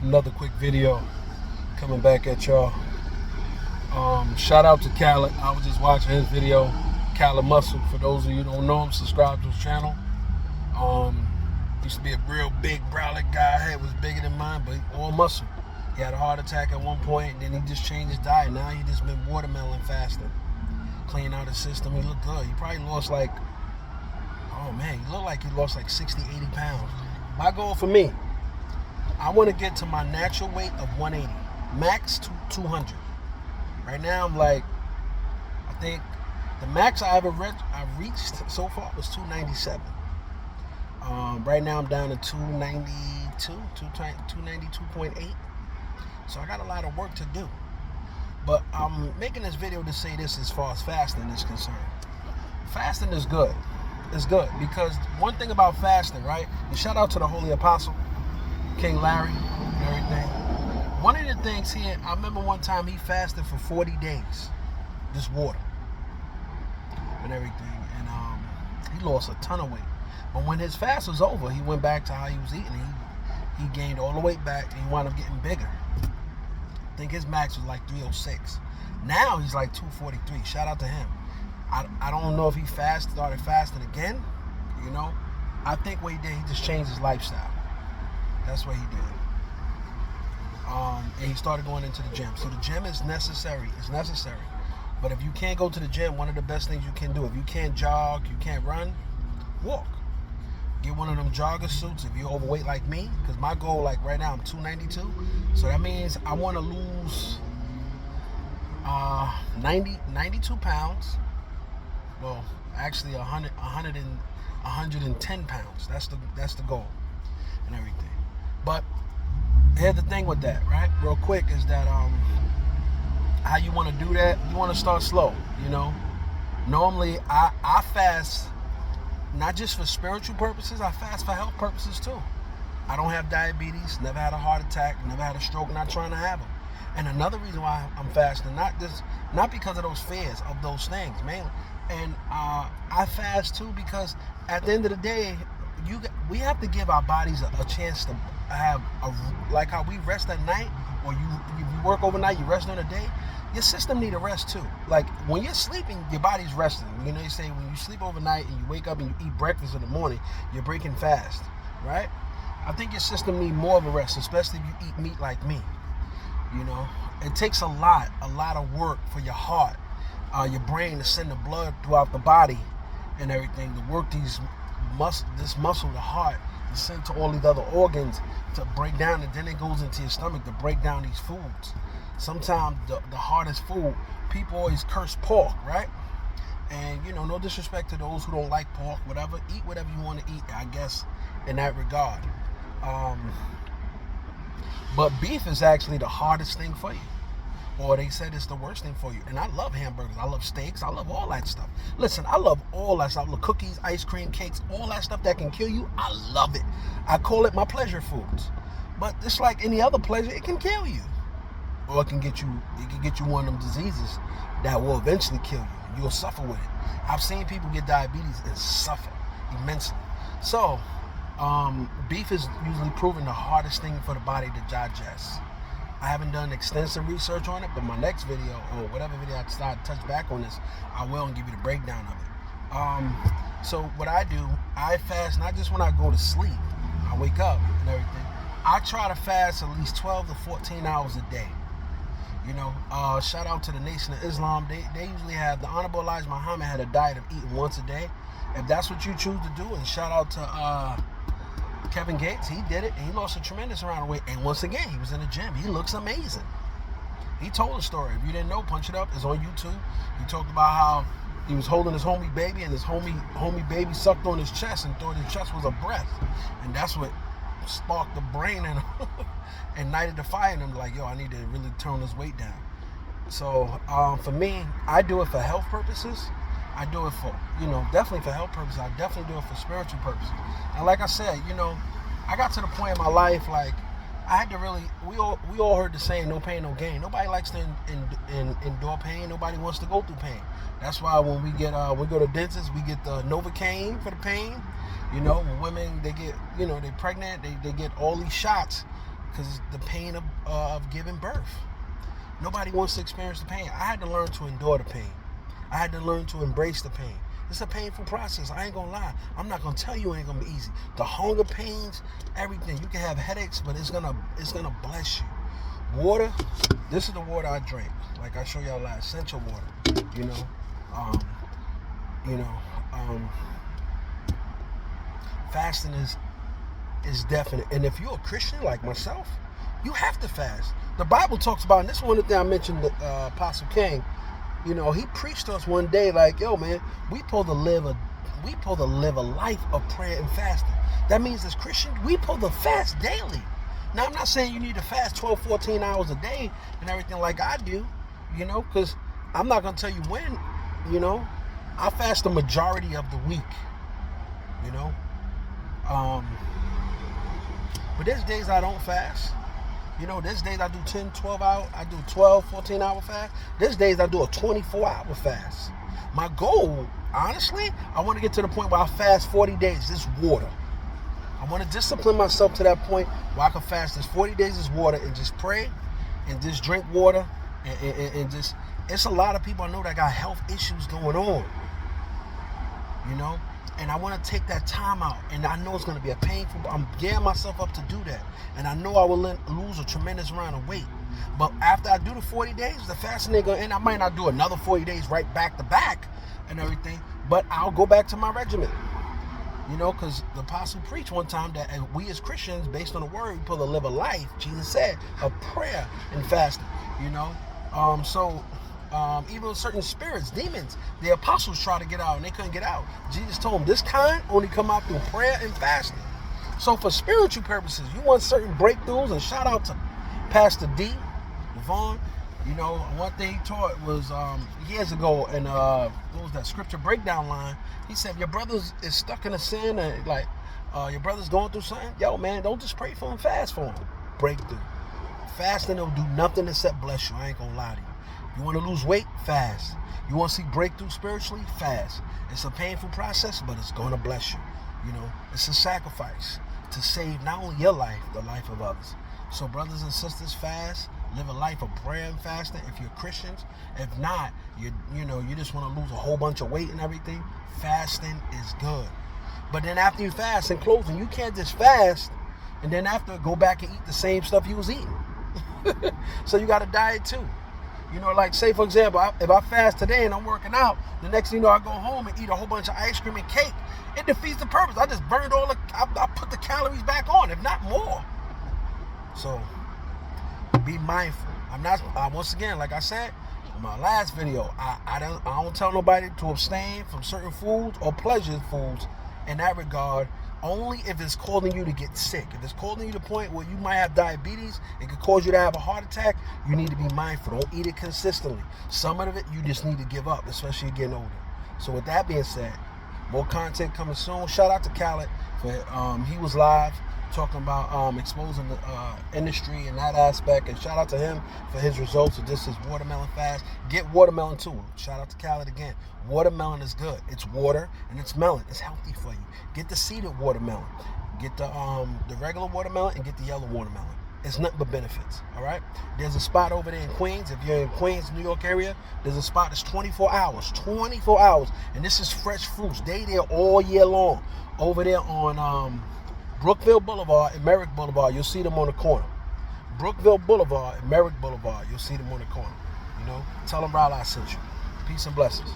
Another quick video coming back at y'all. Shout out to Khaled. I was just watching his video, Khaled Muscle. For those of you who don't know him, subscribe to his channel. Used to be a real big brolic guy. Head was bigger than mine, but all muscle. He had a heart attack at one point, and then he just changed his diet. Now he just been watermelon fasting, cleaning out his system. He looked good. He probably lost like, he looked like he lost like 60, 80 pounds. My goal for me, I want to get to my natural weight of 180, max to 200. Right now I'm like, I think the max I've reached so far was 297. Right now I'm down to 292.8. So I got a lot of work to do. But I'm making this video to say this as far as fasting is concerned. Fasting is good. It's good because one thing about fasting, right? And shout out to the Holy Apostle, King Larry, and everything. One of the things here, I remember one time he fasted for 40 days, just water and everything. And he lost a ton of weight. But when his fast was over, he went back to how he was eating. He gained all the weight back and he wound up getting bigger. I think his max was like 306. Now he's like 243. Shout out to him. I don't know if he started fasting again. You know, I think what he did, he just changed his lifestyle. That's what he did. And he started going into the gym. So the gym is necessary. It's necessary. But if you can't go to the gym, one of the best things you can do, if you can't jog, you can't run, walk. Get one of them jogger suits if you're overweight like me, because my goal, like right now, I'm 292. So that means I want to lose 92 pounds. Well, actually 110 pounds. That's the goal and everything. But here's the thing with that, right? Real quick is that how you want to do that, you want to start slow, you know. Normally I fast not just for spiritual purposes, I fast for health purposes too. I don't have diabetes, never had a heart attack, never had a stroke, not trying to have them. And another reason why I'm fasting, not because of those fears of those things, mainly. And I fast too because at the end of the day, we have to give our bodies a chance to have like how we rest at night, or you work overnight, you rest during the day. Your system need a rest too. Like when you're sleeping, your body's resting. You know, you say when you sleep overnight and you wake up and you eat breakfast in the morning, you're breaking fast, right? I think your system need more of a rest, especially if you eat meat like me. You know, it takes a lot of work for your heart, your brain to send the blood throughout the body and everything to work this muscle, the heart, to send to all these other organs to break down, and then it goes into your stomach to break down these foods. Sometimes the hardest food, people always curse pork, right? And you know, no disrespect to those who don't like pork, whatever. Eat whatever you want to eat, I guess, in that regard. But beef is actually the hardest thing for you. Or they said it's the worst thing for you. And I love hamburgers. I love steaks. I love all that stuff. Listen, I love all that stuff. I love cookies, ice cream, cakes, all that stuff that can kill you. I love it. I call it my pleasure foods. But it's like any other pleasure, it can kill you. Or it can get you one of them diseases that will eventually kill you. You'll suffer with it. I've seen people get diabetes and suffer immensely. So, beef is usually proven the hardest thing for the body to digest. I haven't done extensive research on it, but my next video, or whatever video I start to touch back on this, I will and give you the breakdown of it. So what I do, I fast not just when I go to sleep, I wake up and everything. I try to fast at least 12 to 14 hours a day. You know, shout out to the Nation of Islam. They usually have, the Honorable Elijah Muhammad had a diet of eating once a day. If that's what you choose to do, and shout out to Kevin Gates, he did it, and he lost a tremendous amount of weight. And once again, he was in the gym. He looks amazing. He told a story. If you didn't know, punch it up. It's on YouTube. He talked about how he was holding his homie baby, and his homie baby sucked on his chest and thought his chest was a breath. And that's what sparked the brain and ignited the fire in him. Like, yo, I need to really tone this weight down. So for me, I do it for health purposes. I do it for, definitely for health purposes. I definitely do it for spiritual purposes. And like I said, I got to the point in my life, like, I had to really, we all heard the saying, no pain, no gain. Nobody likes to endure pain. Nobody wants to go through pain. That's why when we go to dentists, we get the Novocaine for the pain. When women, they get, they're pregnant, they get all these shots Because the pain of giving birth. Nobody wants to experience the pain. I had to learn to endure the pain. I had to learn to embrace the pain. It's a painful process. I ain't gonna lie. I'm not gonna tell you it ain't gonna be easy. The hunger pains, everything. You can have headaches, but it's gonna bless you. Water. This is the water I drink. Like I showed y'all last, essential water. You know, fasting is definite. And if you're a Christian like myself, you have to fast. The Bible talks about, and this is one of the things I mentioned, Apostle King. You know, he preached to us one day like, yo, man, we supposed to live a life of prayer and fasting. That means as Christians, we supposed to fast daily. Now, I'm not saying you need to fast 12, 14 hours a day and everything like I do, you know, because I'm not going to tell you when, you know. I fast the majority of the week, you know. But there's days I don't fast. You know, there's days I do 10, 12 hour, I do 12, 14 hour fast. There's days I do a 24-hour fast. My goal, honestly, I want to get to the point where I fast 40 days, just water. I want to discipline myself to that point where I can fast this 40 days is water and just pray and just drink water and just, it's a lot of people I know that got health issues going on, you know, and I want to take that time out, and I know it's going to be a painful, I'm gearing myself up to do that, and I know I will lose a tremendous amount of weight, but after I do the 40 days, the fasting ain't going to end. I might not do another 40 days right back to back and everything, but I'll go back to my regimen. You know, because the apostle preached one time that we as Christians, based on the word, we supposed to live a life, Jesus said, of prayer and fasting. You know, even certain spirits, demons, the apostles tried to get out and they couldn't get out. Jesus told them this kind only come out through prayer and fasting. So for spiritual purposes, you want certain breakthroughs, and shout out to Pastor D, Yvonne. You know, one thing he taught was years ago, and what was that scripture breakdown line? He said, if your brother is stuck in a sin, and like your brother's going through something, yo, man, don't just pray for him, fast for him. Breakthrough. Fasting will do nothing except bless you. I ain't gonna lie to you. You want to lose weight? Fast. You want to see breakthrough spiritually? Fast. It's a painful process, but it's gonna bless you. You know, it's a sacrifice to save not only your life, the life of others. So brothers and sisters, fast. Live a life of prayer and fasting if you're Christians. If not, you just want to lose a whole bunch of weight and everything, fasting is good. But then after you fast, in closing, you can't just fast and then after go back and eat the same stuff you was eating. So you got to diet too. You know, like say for example, if I fast today and I'm working out, the next thing you know, I go home and eat a whole bunch of ice cream and cake. It defeats the purpose. I just burned I put the calories back on, if not more. So be mindful. Once again, like I said in my last video, I don't tell nobody to abstain from certain foods or pleasure foods in that regard, only if it's causing you to get sick. If it's causing you to the point where you might have diabetes, it could cause you to have a heart attack, you need to be mindful. Don't eat it consistently. Some of it you just need to give up, especially getting older. So with that being said, more content coming soon. Shout out to Khaled for he was live talking about exposing the industry in that aspect, and shout out to him for his results of just his watermelon fast. Get watermelon too. Shout out to Khaled again. Watermelon is good. It's water and it's melon. It's healthy for you. Get the seeded watermelon. Get the regular watermelon and get the yellow watermelon. It's nothing but benefits. All right. There's a spot over there in Queens. If you're in Queens, New York area, there's a spot that's 24 hours. 24 hours, and this is fresh fruits. They there all year long. Over there on Brookville Boulevard and Merrick Boulevard, you'll see them on the corner. Brookville Boulevard and Merrick Boulevard, you'll see them on the corner. You know, tell them Riley I sent you. Peace and blessings.